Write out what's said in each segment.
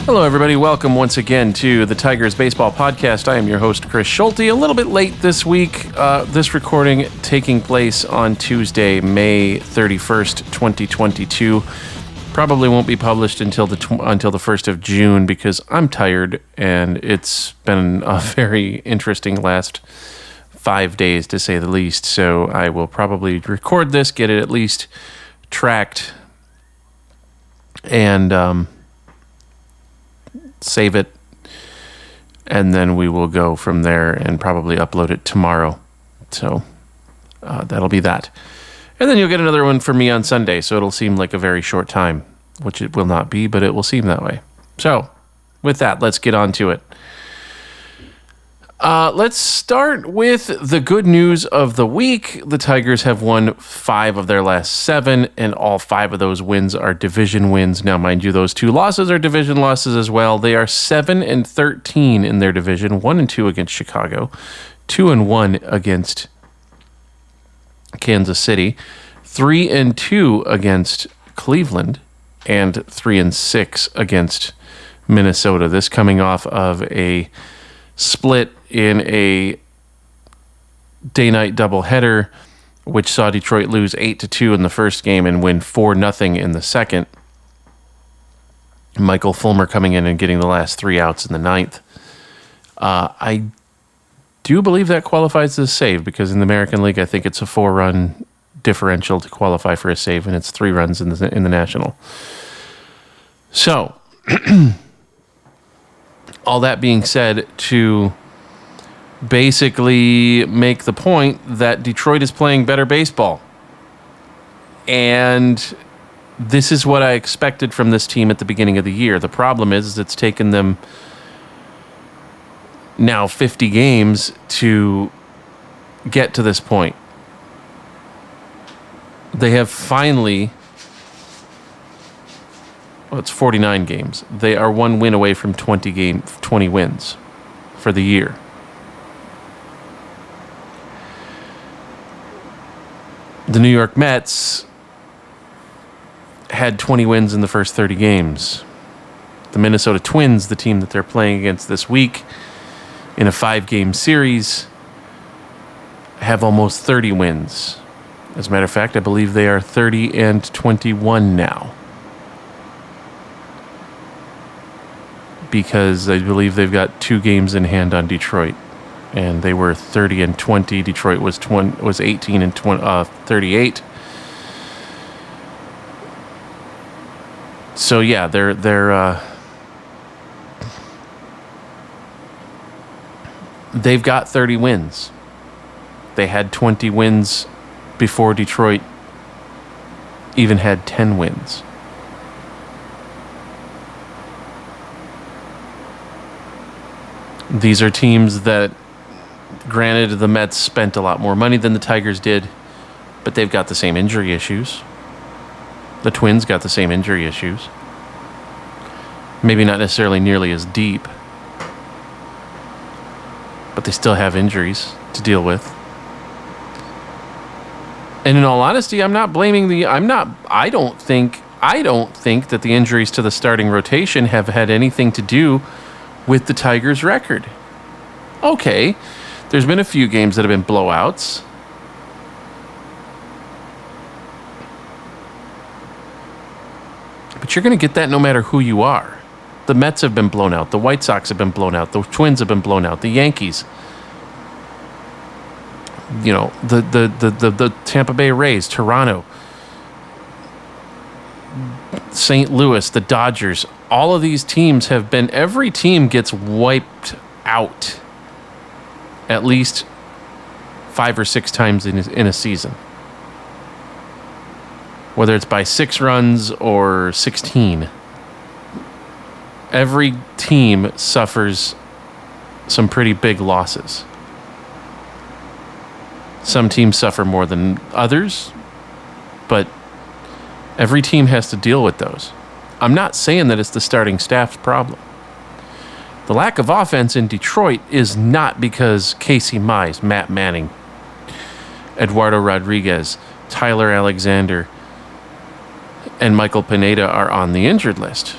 Hello, everybody. Welcome once again to the Tigers Baseball Podcast. I am your host, Chris Schulte. A little bit late this week. This recording taking place on Tuesday, May 31st, 2022. Probably won't be published until the 1st of June because I'm tired and it's been a very interesting last 5 days, to say the least. So I will probably record this, get it at least tracked, and save it, and then we will go from there and probably upload it tomorrow. So that'll be that. And then you'll get another one from me on Sunday, so it'll seem like a very short time, which it will not be, but it will seem that way. So with that, let's get on to it. Let's start with the good news of the week. The Tigers have won 5 of their last 7, and all 5 of those wins are division wins. Now, mind you, those 2 losses are division losses as well. They are 7-13 in their division, 1-2 against Chicago, 2-1 against Kansas City, 3-2 against Cleveland, and 3-6 against Minnesota. This coming off of a split in a day-night doubleheader, which saw Detroit lose 8-2 in the first game and win 4-0 in the second. Michael Fulmer coming in and getting the last 3 outs in the 9th. I do believe that qualifies as a save because in the American League, I think it's a 4-run differential to qualify for a save, and it's 3 runs in the National. So, all that being said, to basically make the point that Detroit is playing better baseball. And this is what I expected from this team at the beginning of the year. The problem is it's taken them now 50 games to get to this point. They have finally... Well, it's 49 games. They are 1 win away from 20 wins for the year. The New York Mets had 20 wins in the first 30 games. The Minnesota Twins, the team that they're playing against this week in a 5-game series, have almost 30 wins. As a matter of fact, I believe they are 30-21 now, because I believe they've got 2 games in hand on Detroit, and they were 30-20. Detroit was 18-38. So yeah, they've got 30 wins. They had 20 wins before Detroit even had 10 wins. These are teams that, granted, the Mets spent a lot more money than the Tigers did, but they've got the same injury issues. The Twins got the same injury issues. Maybe not necessarily nearly as deep, but they still have injuries to deal with. And in all honesty, I'm not blaming I don't think that the injuries to the starting rotation have had anything to do with the Tigers' record. Okay, there's been a few games that have been blowouts. But you're going to get that no matter who you are. The Mets have been blown out. The White Sox have been blown out. The Twins have been blown out. The Yankees. You know, the Tampa Bay Rays, Toronto, St. Louis, the Dodgers. All of these teams have been... Every team gets wiped out at least 5 or 6 times in a season. Whether it's by 6 runs or 16. Every team suffers some pretty big losses. Some teams suffer more than others, but every team has to deal with those. I'm not saying that it's the starting staff's problem. The lack of offense in Detroit is not because Casey Mize, Matt Manning, Eduardo Rodriguez, Tyler Alexander, and Michael Pineda are on the injured list.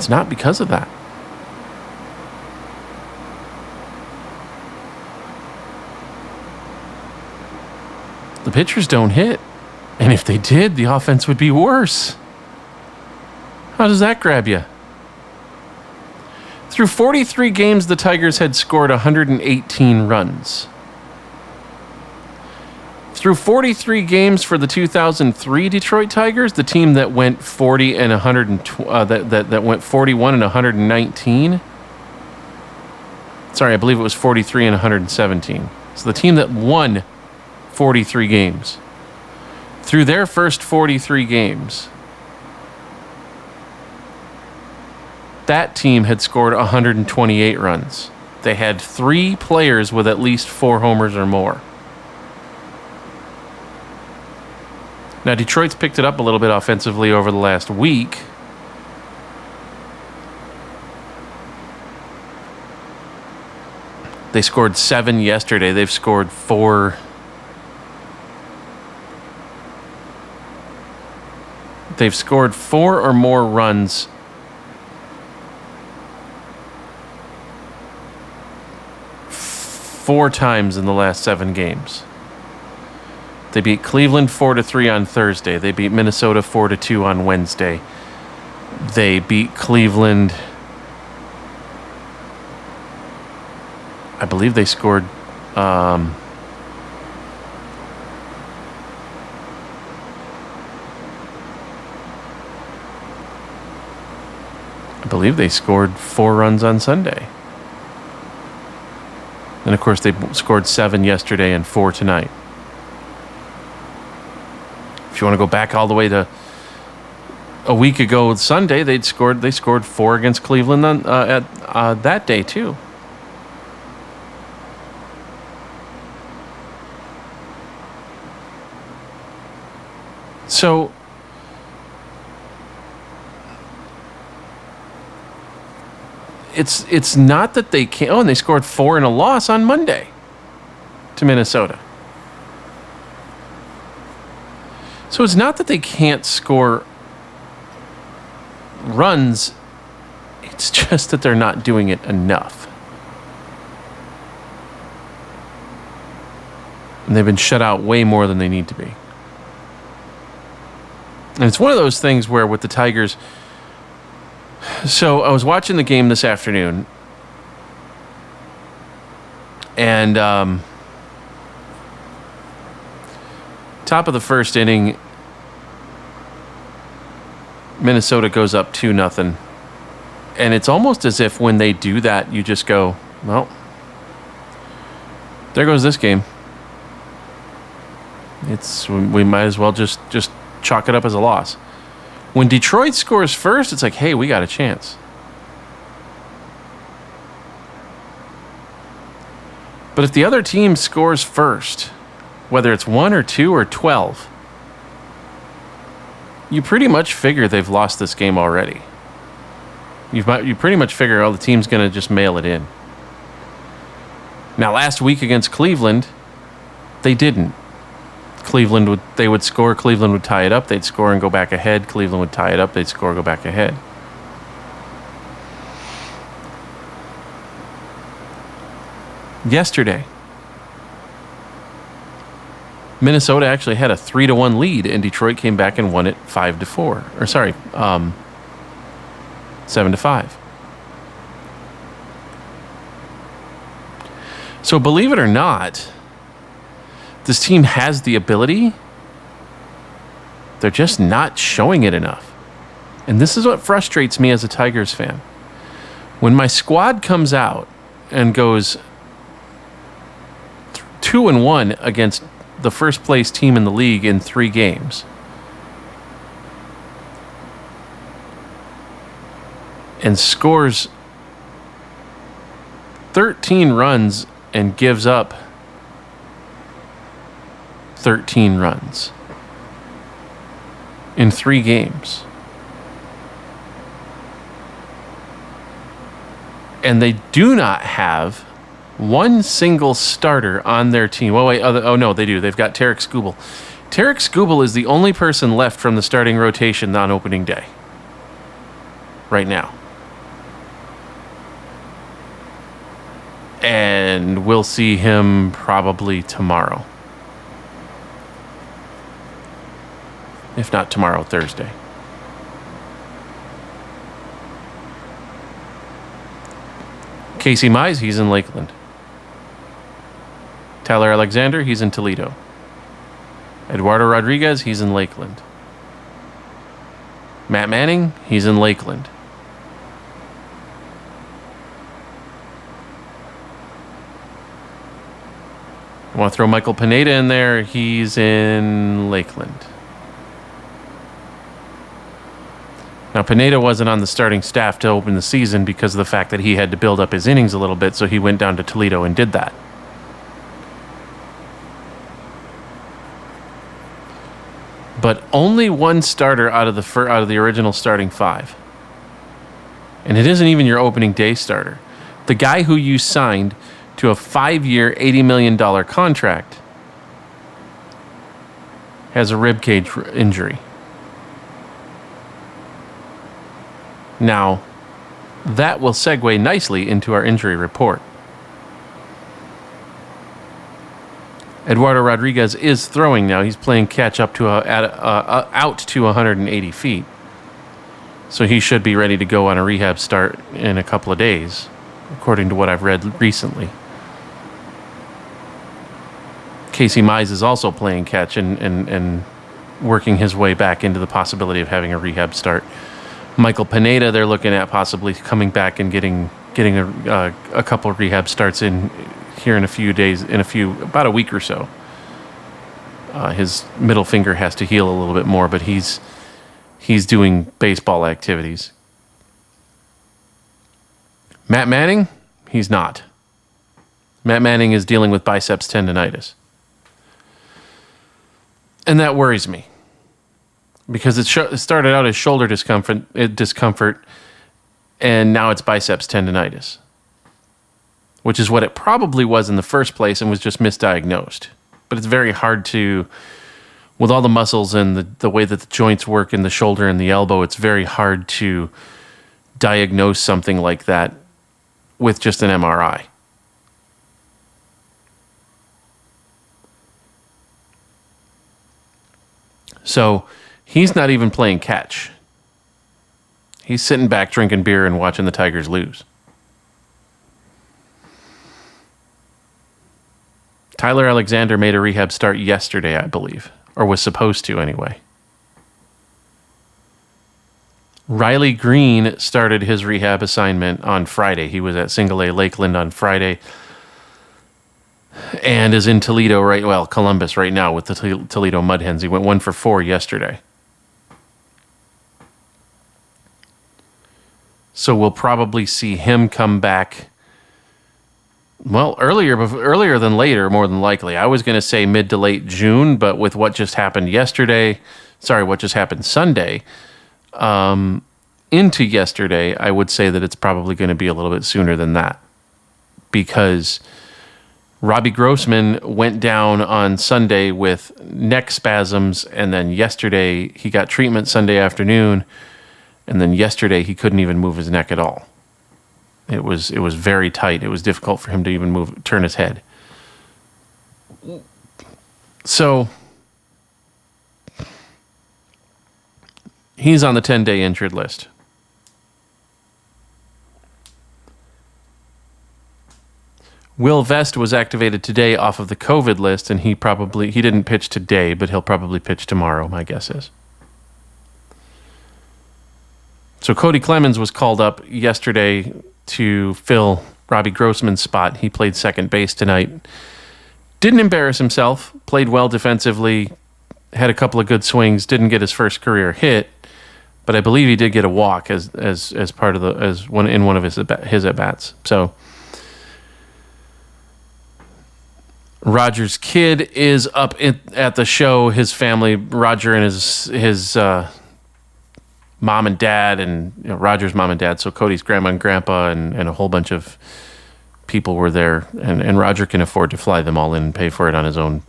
It's not because of that. The pitchers don't hit. And if they did, the offense would be worse. How does that grab you? Through 43 games, the Tigers had scored 118 runs. Through 43 games for the 2003 Detroit Tigers, the team that went 40 and 100 that went 41 and 119. Sorry, I believe it was 43 and 117. So the team that won 43 games. Through their first 43 games, that team had scored 128 runs. They had 3 players with at least 4 homers or more. Now, Detroit's picked it up a little bit offensively over the last week. They scored 7 yesterday. They've scored 4. They've scored 4 or more runs four times in the last 7 games. They beat Cleveland 4-3 on Thursday. They beat Minnesota 4-2 on Wednesday. They beat Cleveland. I believe they scored. I believe they scored 4 runs on Sunday. And of course, they scored 7 yesterday and 4 tonight. If you want to go back all the way to a week ago Sunday, they scored 4 against Cleveland at that day too. So it's not that they can't. Oh, and they scored 4 in a loss on Monday to Minnesota. So it's not that they can't score runs. It's just that they're not doing it enough. And they've been shut out way more than they need to be. And it's one of those things where with the Tigers. So I was watching the game this afternoon. And top of the first inning, Minnesota goes up 2-0. And it's almost as if when they do that, you just go, well, there goes this game. We might as well just chalk it up as a loss. When Detroit scores first, it's like, hey, we got a chance. But if the other team scores first, whether it's 1 or 2 or 12, you pretty much figure they've lost this game already. You pretty much figure, oh, the team's going to just mail it in. Now, last week against Cleveland, they didn't. They would score, Cleveland would tie it up, they'd score and go back ahead, Cleveland would tie it up, they'd score, go back ahead. Yesterday, Minnesota actually had a 3-1 lead, and Detroit came back and won it 5-4. Or sorry, 7-5. So believe it or not, this team has the ability. They're just not showing it enough. And this is what frustrates me as a Tigers fan. When my squad comes out and goes 2-1 against the first place team in the league in 3 games, and scores 13 runs and gives up 13 runs in 3 games. And they do not have one single starter on their team. Oh, wait. Oh, no, they do. They've got Tarek Skubal. Tarek Skubal is the only person left from the starting rotation on opening day right now. and we'll see him probably tomorrow. If not tomorrow, Thursday. Casey Mize, he's in Lakeland. Tyler Alexander, he's in Toledo. Eduardo Rodriguez, he's in Lakeland. Matt Manning, he's in Lakeland. I want to throw Michael Pineda in there. He's in Lakeland. Now, Pineda wasn't on the starting staff to open the season because of the fact that he had to build up his innings a little bit, so he went down to Toledo and did that. But only one starter out of the original starting five. And it isn't even your opening day starter. The guy who you signed to a 5-year, $80 million contract has a rib cage injury. Now, that will segue nicely into our injury report. Eduardo Rodriguez is throwing now. He's playing catch up to out to 180 feet. So he should be ready to go on a rehab start in a couple of days, according to what I've read recently. Casey Mize is also playing catch and working his way back into the possibility of having a rehab start. Michael Pineda, they're looking at possibly coming back and getting a couple of rehab starts in here in a few days, about a week or so. His middle finger has to heal a little bit more, but he's doing baseball activities. Matt Manning, he's not. Matt Manning is dealing with biceps tendonitis. And that worries me. Because it started out as shoulder discomfort, and now it's biceps tendonitis, which is what it probably was in the first place and was just misdiagnosed. But it's very hard to, with all the muscles and the way that the joints work in the shoulder and the elbow, it's very hard to diagnose something like that with just an MRI. So he's not even playing catch. He's sitting back drinking beer and watching the Tigers lose. Tyler Alexander made a rehab start yesterday, I believe, or was supposed to anyway. Riley Green started his rehab assignment on Friday. He was at Single A Lakeland on Friday and is in Toledo Columbus right now with the Toledo Mud Hens. He went 1 for 4 yesterday. So we'll probably see him come back, well, earlier than later, more than likely. I was going to say mid to late June, but with what just happened Sunday, into yesterday, I would say that it's probably going to be a little bit sooner than that. Because Robbie Grossman went down on Sunday with neck spasms, and then yesterday he got treatment Sunday afternoon, and then yesterday he couldn't even move his neck at all. It was very tight. It was difficult for him to even turn his head. So he's on the 10-day injured list. Will Vest was activated today off of the COVID list, and he didn't pitch today, but he'll probably pitch tomorrow, my guess is. So Kody Clemens was called up yesterday to fill Robbie Grossman's spot. He played second base tonight. Didn't embarrass himself, played well defensively, had a couple of good swings, didn't get his first career hit, but I believe he did get a walk as part of in one of his at bats. So Roger's kid is up at the show. His family, Roger and his mom and dad, and Roger's mom and dad, so Cody's grandma and grandpa and a whole bunch of people were there, and Roger can afford to fly them all in and pay for it on his own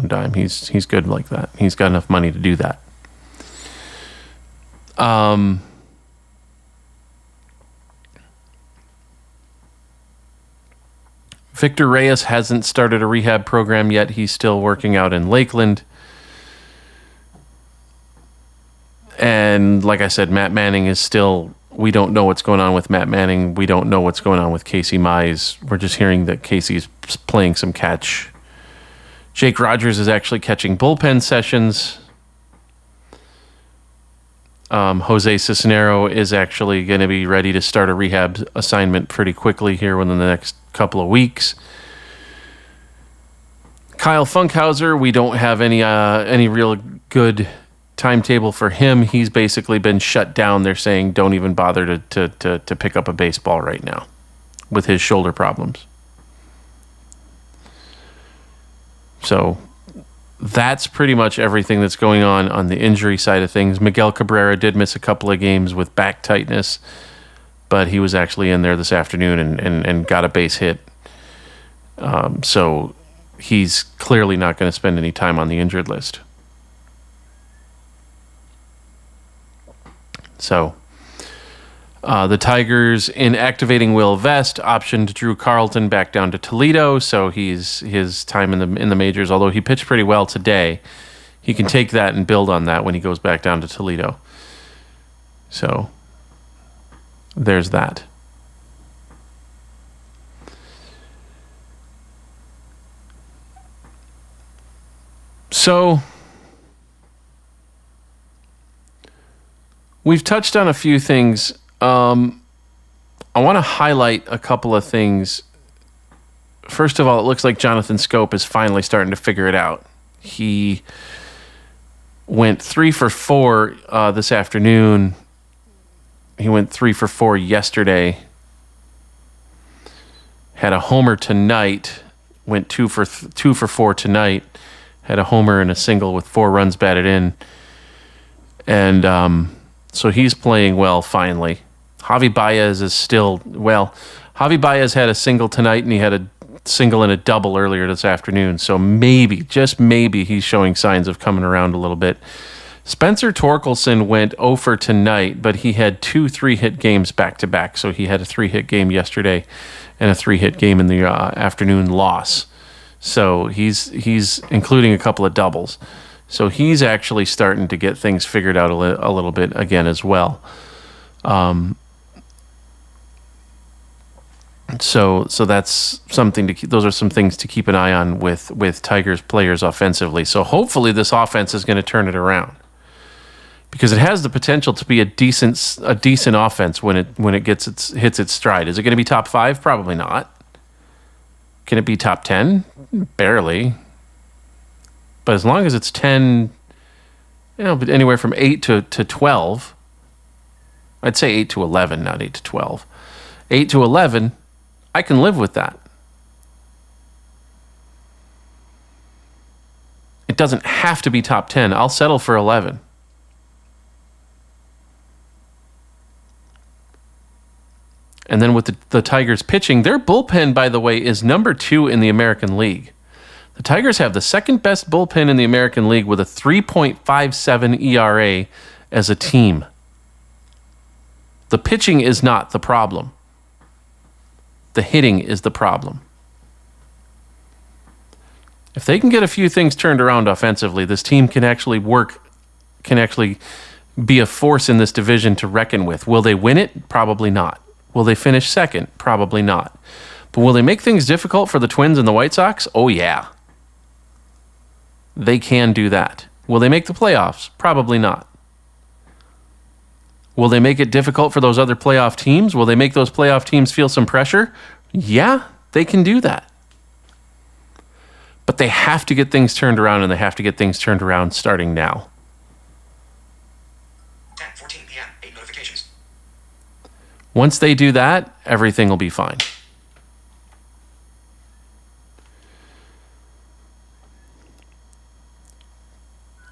dime. He's good like that. He's got enough money to do that. Victor Reyes hasn't started a rehab program yet. He's still working out in Lakeland. And like I said, Matt Manning is still... We don't know what's going on with Matt Manning. We don't know what's going on with Casey Mize. We're just hearing that Casey's playing some catch. Jake Rogers is actually catching bullpen sessions. Jose Cisnero is actually going to be ready to start a rehab assignment pretty quickly here within the next couple of weeks. Kyle Funkhauser, we don't have any real good timetable for him. He's basically been shut down. They're saying don't even bother to pick up a baseball right now with his shoulder problems. So that's pretty much everything that's going on the injury side of things. Miguel Cabrera did miss a couple of games with back tightness, but he was actually in there this afternoon and got a base hit. So he's clearly not going to spend any time on the injured list. So the Tigers, in activating Will Vest, optioned Drew Carlton back down to Toledo. So his time in the majors, although he pitched pretty well today, he can take that and build on that when he goes back down to Toledo. So there's that. So we've touched on a few things. I want to highlight a couple of things. First of all, it looks like Jonathan Scope is finally starting to figure it out. He went 3 for 4 this afternoon. He went 3 for 4 yesterday. Had a homer tonight. Went 2 for 4 tonight. Had a homer and a single with 4 runs batted in. And so he's playing well finally. Javi Baez is still, well, Javi Baez had a single tonight and he had a single and a double earlier this afternoon. So maybe, just maybe, he's showing signs of coming around a little bit. Spencer Torkelson went 0 for tonight, but he had 2 3-hit games back-to-back. So he had a 3-hit game yesterday and a 3-hit game in the afternoon loss. So he's including a couple of doubles. So he's actually starting to get things figured out a little bit again as well. So that's something to keep. Those are some things to keep an eye on with Tigers players offensively. So hopefully this offense is going to turn it around, because it has the potential to be a decent offense when it hits its stride. Is it going to be top 5? Probably not. Can it be top 10? Barely. But as long as it's 10, but anywhere from 8 to 12, I'd say 8 to 11, not 8 to 12. 8 to 11, I can live with that. It doesn't have to be top 10. I'll settle for 11. And then with the Tigers pitching, their bullpen, by the way, is number 2 in the American League. The Tigers have the second best bullpen in the American League with a 3.57 ERA as a team. The pitching is not the problem. The hitting is the problem. If they can get a few things turned around offensively, this team can actually be a force in this division to reckon with. Will they win it? Probably not. Will they finish second? Probably not. But will they make things difficult for the Twins and the White Sox? Oh, yeah. They can do that. Will they make the playoffs? Probably not. Will they make it difficult for those other playoff teams? Will they make those playoff teams feel some pressure? Yeah, they can do that. But they have to get things turned around, and they have to get things turned around starting now. 10:14 p.m. 8 notifications. Once they do that, everything will be fine.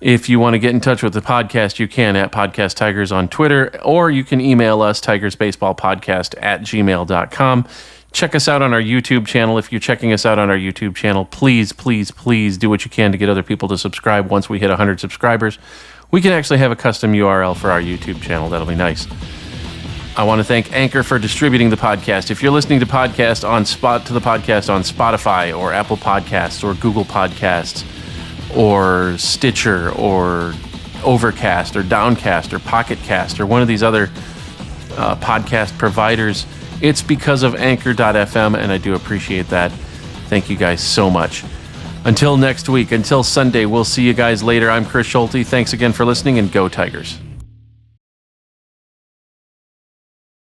If you want to get in touch with the podcast, you can at Podcast Tigers on Twitter, or you can email us, tigersbaseballpodcast@gmail.com. Check us out on our YouTube channel. If you're checking us out on our YouTube channel, please, please, please do what you can to get other people to subscribe. Once we hit 100 subscribers, we can actually have a custom URL for our YouTube channel. That'll be nice. I want to thank Anchor for distributing the podcast. If you're listening to the podcast on Spotify or Apple Podcasts or Google Podcasts or Stitcher or Overcast or Downcast or Pocket Cast or one of these other podcast providers, it's because of Anchor.fm, and I do appreciate that. Thank you guys so much. Until next week, until Sunday, we'll see you guys later. I'm Chris Schulte. Thanks again for listening, and go Tigers.